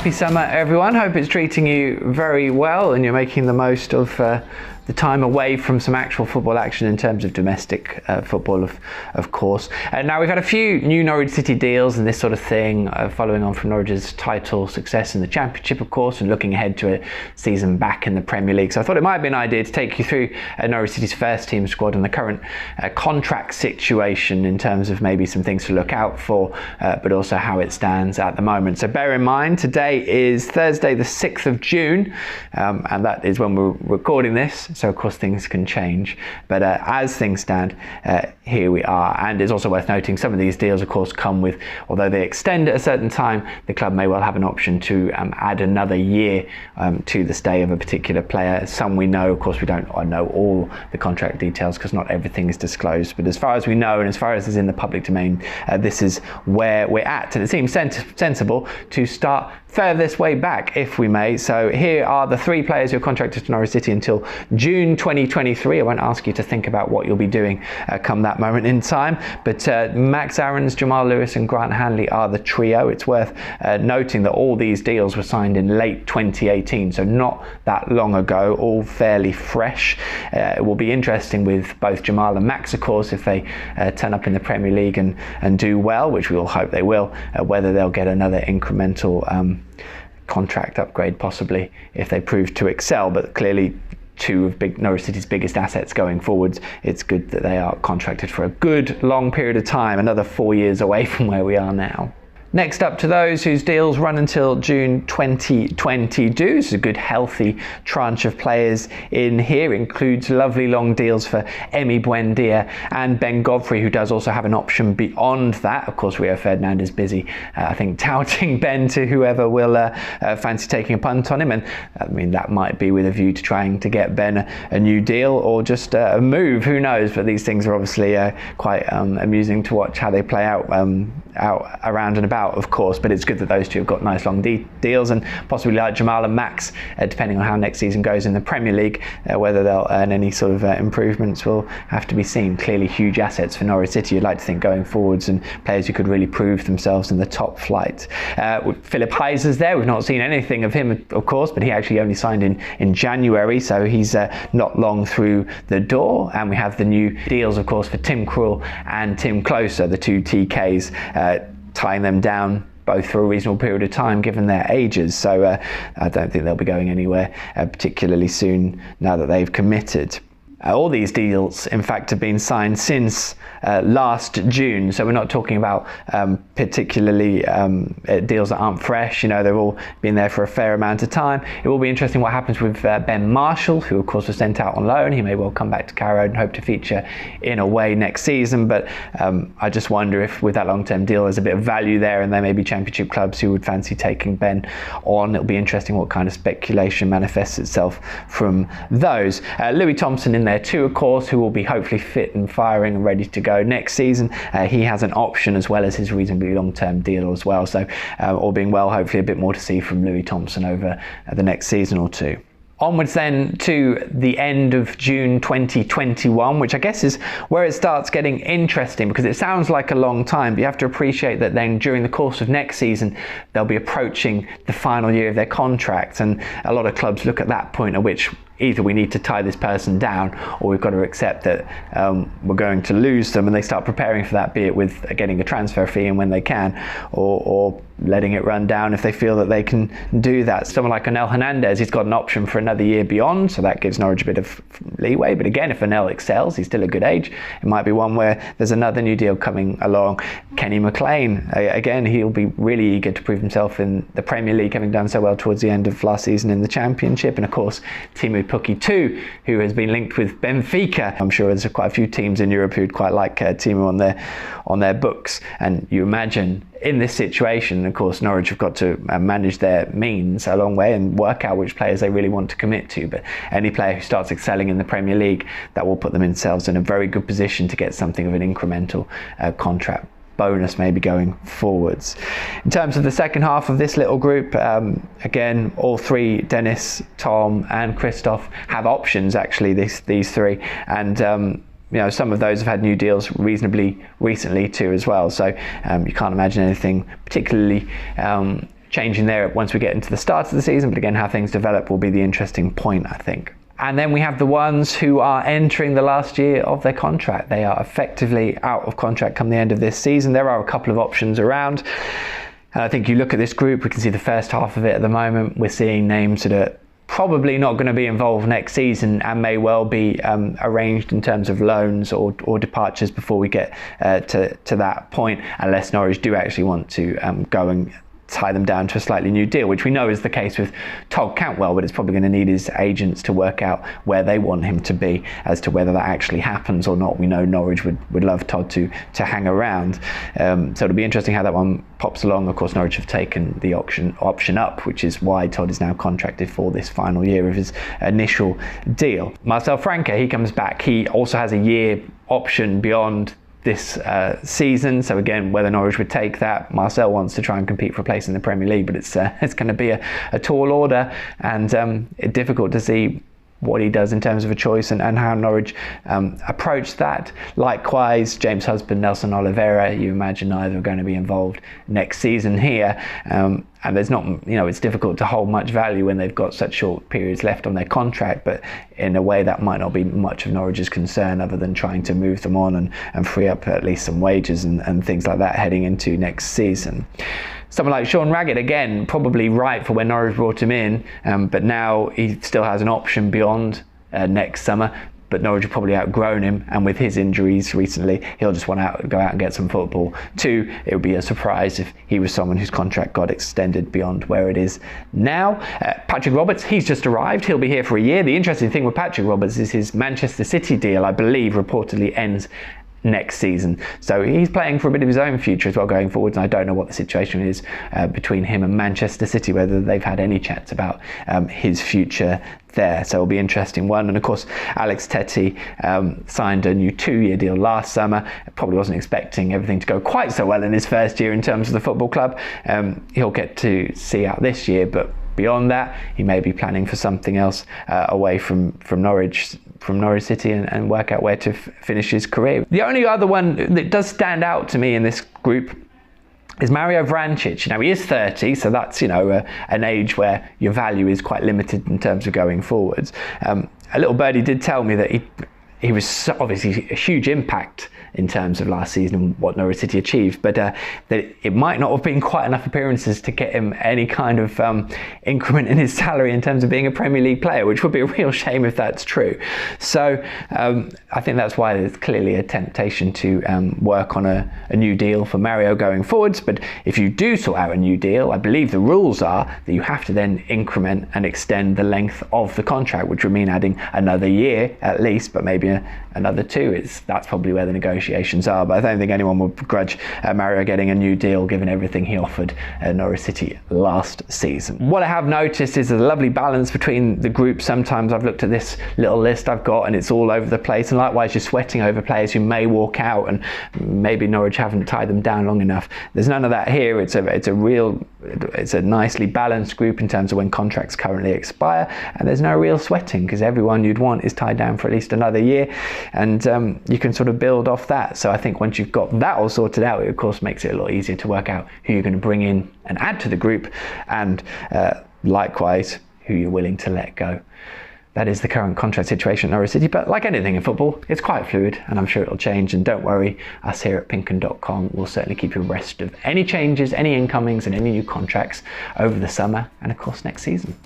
Happy summer, everyone. Hope it's treating you very well and you're making the most of the time away from some actual football action in terms of domestic football, of course. Now, we've had a few new Norwich City deals and this sort of thing, following on from Norwich's title success in the Championship, of course, and looking ahead to a season back in the Premier League. So I thought it might be an idea to take you through Norwich City's first team squad and the current contract situation in terms of maybe some things to look out for, but also how it stands at the moment. So bear in mind, today is Thursday, the 6th of June, and that is when we're recording this. So of course things can change, but as things stand, here we are. And it's also worth noting some of these deals of course come with, although they extend at a certain time, the club may well have an option to add another year to the stay of a particular player. Some we know, of course we don't know all the contract details because not everything is disclosed, but as far as we know and as far as is in the public domain, this is where we're at, and it seems sensible to start furthest way back, if we may. So here are the three players who are contracted to Norwich City until June 2023. I won't ask you to think about what you'll be doing come that moment in time, but Max Aarons, Jamal and Grant Hanley are the trio. It's worth noting that all these deals were signed in late 2018, so not that long ago, all fairly fresh. It will be interesting with both Jamal and Max, of course, if they turn up in the Premier League and do well, which we all hope they will, whether they'll get another incremental contract upgrade possibly if they prove to excel. But clearly two of Norwich City's biggest assets going forwards, it's good that they are contracted for a good long period of time, another 4 years away from where we are now. Next up to those whose deals run until June 2022. This is a good healthy tranche of players in here. It includes lovely long deals for Buendia and Ben Godfrey, who does also have an option beyond that. Of course, Rio Ferdinand is busy, I think, touting Ben to whoever will fancy taking a punt on him. And I mean, that might be with a view to trying to get Ben a new deal or just a move, who knows? But these things are obviously quite amusing to watch how they play out around and about, of course. But it's good that those two have got nice long deals, and possibly like Jamal and Max, depending on how next season goes in the Premier League, whether they'll earn any sort of improvements will have to be seen. Clearly huge assets for Norwich City, you'd like to think, going forwards, and players who could really prove themselves in the top flight. Philip Heiser's there. We've not seen anything of him, of course, but he actually only signed in January, so he's not long through the door. And we have the new deals, of course, for Tim Krul and Tim Closer, the two TKs, tying them down both for a reasonable period of time given their ages. So I don't think they'll be going anywhere particularly soon now that they've committed. All these deals, in fact, have been signed since last June, so we're not talking about particularly deals that aren't fresh. You know, they've all been there for a fair amount of time. It will be interesting what happens with Ben Marshall, who of course was sent out on loan. He may well come back to Carrow and hope to feature in a way next season, but I just wonder if with that long-term deal there's a bit of value there, and there may be Championship clubs who would fancy taking Ben on. It'll be interesting what kind of speculation manifests itself from those. Louis Thompson in there too, of course, who will be hopefully fit and firing and ready to go next season. He has an option as well as his reasonably long-term deal as well, so all being well, hopefully a bit more to see from Louis Thompson over the next season or two. Onwards then to the end of June 2021, which I guess is where it starts getting interesting, because it sounds like a long time, but you have to appreciate that then during the course of next season they'll be approaching the final year of their contract, and a lot of clubs look at that point at which either we need to tie this person down or we've got to accept that we're going to lose them, and they start preparing for that, be it with getting a transfer fee in when they can, or letting it run down if they feel that they can do that. Someone like Onel Hernandez, he's got an option for another year beyond, so that gives Norwich a bit of leeway. But again, if Onel excels, he's still a good age, it might be one where there's another new deal coming along. Kenny McLean, again, he'll be really eager to prove himself in the Premier League, having done so well towards the end of last season in the Championship. And of course, Timu Pukki too, who has been linked with Benfica. I'm sure there's quite a few teams in Europe who'd quite like Timu on their books. And you imagine in this situation, of course, Norwich have got to manage their means a long way and work out which players they really want to commit to. But any player who starts excelling in the Premier League, that will put themselves in a very good position to get something of an incremental contract bonus maybe going forwards. In terms of the second half of this little group, again, all three, Dennis, Tom and Christoph, have options actually, these three, and you know, some of those have had new deals reasonably recently too as well, so you can't imagine anything particularly changing there once we get into the start of the season, but again, how things develop will be the interesting point, I think. And then we have the ones who are entering the last year of their contract. They are effectively out of contract come the end of this season. There are a couple of options around. And I think you look at this group, we can see the first half of it at the moment. We're seeing names that are probably not going to be involved next season and may well be arranged in terms of loans or departures before we get to that point, unless Norwich do actually want to go and tie them down to a slightly new deal, which we know is the case with Todd Cantwell, but it's probably going to need his agents to work out where they want him to be as to whether that actually happens or not. We know Norwich would love Todd to hang around, so it'll be interesting how that one pops along. Of course, Norwich have taken the option up, which is why Todd is now contracted for this final year of his initial deal. Marcel Franke, he comes back. He also has a year option beyond this season, so again, whether Norwich would take that, Marcel wants to try and compete for a place in the Premier League, but it's going to be a tall order, and difficult to see what he does in terms of a choice and how Norwich approach that. Likewise, James Husband, Nelson Oliveira, you imagine neither are going to be involved next season here, and there's not, it's difficult to hold much value when they've got such short periods left on their contract, but in a way that might not be much of Norwich's concern other than trying to move them on and free up at least some wages and things like that heading into next season. Someone like Sean Raggett, again, probably right for when Norwich brought him in, but now he still has an option beyond next summer. But Norwich have probably outgrown him, and with his injuries recently, he'll just want to go out and get some football too. It would be a surprise if he was someone whose contract got extended beyond where it is now. Patrick Roberts, he's just arrived. He'll be here for a year. The interesting thing with Patrick Roberts is his Manchester City deal, I believe, reportedly ends next season, so he's playing for a bit of his own future as well going forwards, and I don't know what the situation is between him and Manchester City, whether they've had any chats about his future there, so it'll be an interesting one. And of course, Alex Tettey signed a new 2-year deal last summer. Probably wasn't expecting everything to go quite so well in his first year in terms of the football club. He'll get to see out this year, but beyond that, he may be planning for something else away from Norwich City and work out where to finish his career. The only other one that does stand out to me in this group is Mario Vrancic. Now, he is 30, so that's an age where your value is quite limited in terms of going forwards. A little birdie did tell me that he was obviously a huge impact in terms of last season and what Norwich City achieved, but that it might not have been quite enough appearances to get him any kind of increment in his salary in terms of being a Premier League player, which would be a real shame if that's true. So I think that's why there's clearly a temptation to work on a new deal for Mario going forwards. But if you do sort out a new deal, I believe the rules are that you have to then increment and extend the length of the contract, which would mean adding another year at least, but maybe another 2. That's probably where the negotiations are, but I don't think anyone would begrudge Mario getting a new deal given everything he offered Norwich City last season. What I have noticed is a lovely balance between the group. Sometimes I've looked at this little list I've got and it's all over the place, and likewise you're sweating over players who may walk out and maybe Norwich haven't tied them down long enough. There's none of that here. It's a nicely balanced group in terms of when contracts currently expire, and there's no real sweating because everyone you'd want is tied down for at least another year, and you can sort of build off that. So I think once you've got that all sorted out, it of course makes it a lot easier to work out who you're going to bring in and add to the group, and likewise who you're willing to let go. That is the current contract situation at Norwich City, but like anything in football, it's quite fluid, and I'm sure it'll change. And don't worry, us here at PinkUn.com will certainly keep you abreast of any changes, any incomings and any new contracts over the summer and of course next season.